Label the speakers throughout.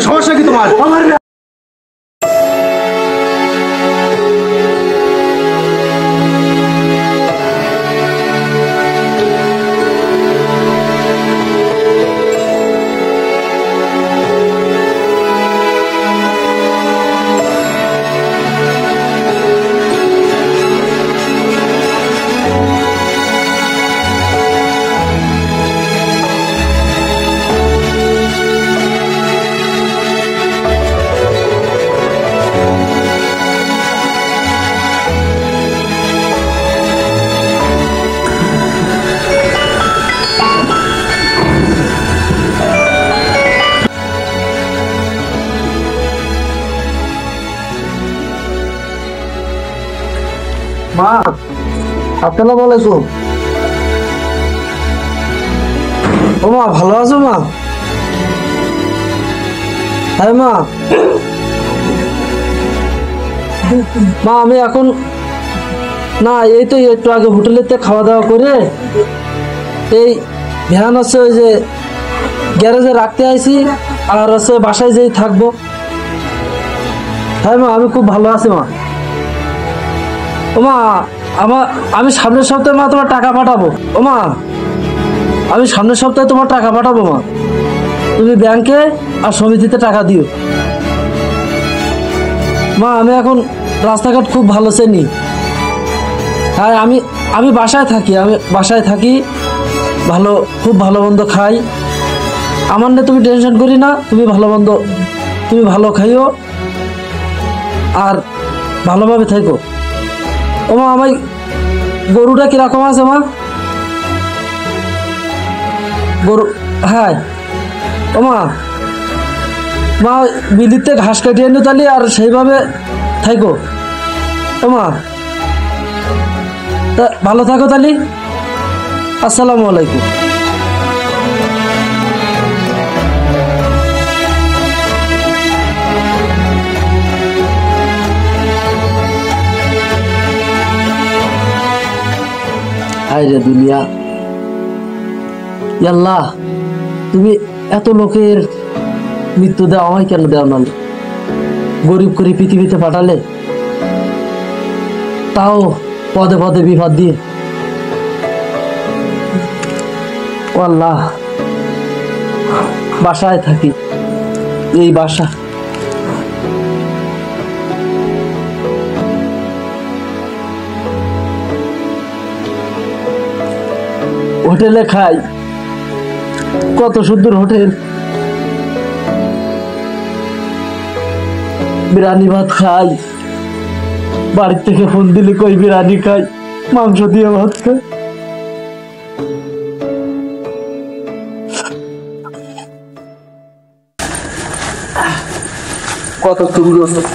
Speaker 1: সমস্যা কি তোমার?
Speaker 2: মা, আসসালামু আলাইকুম। ও মা, ভালো আছো মা? হ্যাঁ মা। মা আমি এখন না, এই তো একটু আগে হোটেলেতে খাওয়া দাওয়া করে এই ভ্যান আছে ওই যে গ্যারেজে রাখতে আইছি, আর আছে বাসায় যেই থাকবো। হ্যাঁ মা, আমি খুব ভালো আছি মা। ও মা, আমি সামনের সপ্তাহে মা তোমার টাকা পাঠাবো। ও মা, আমি সামনের সপ্তাহে তোমার টাকা পাঠাবো মা। তুমি ব্যাংকে আর সমিতিতে টাকা দিও মা। আমি এখন রাস্তাঘাট খুব ভালো চিনি। হ্যাঁ, আমি বাসায় থাকি, ভালো, খুব ভালো মন্দ খাই। আমার নিয়ে তুমি টেনশন করি না, তুমি ভালো খাইও আর ভালোভাবে থাকো। ও মা, আমার গরুটা কিরকম আছে মা? গরু, হ্যাঁ। ও মা, বিলিতে ঘাস কাটিয়ে এনে তালি আর সেইভাবে থাকো। ও মা, তা ভালো থাকো তালি। আসসালামু আলাইকুম। হায় রে দুনিয়া, আল্লাহ তুমি এত লোকের মৃত্যু দাও, আমায় কেন দেও না? গরিব করে পৃথিবীতে পাঠালে, তাও পদে পদে বিপদ দিয়ে। ও আল্লাহ, বাসায় থাকি, এই বাসা হোটেলে খাই, কত সুন্দর হোটেল, বিরিয়ানি ভাত খাই। বাড়ির থেকে ফোন দিলে কই বিরিয়ানি খাই, মাংস দিয়ে ভাত খাই। কত সুন্দর।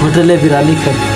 Speaker 2: হোটেলে বিরিয়ানি খাই।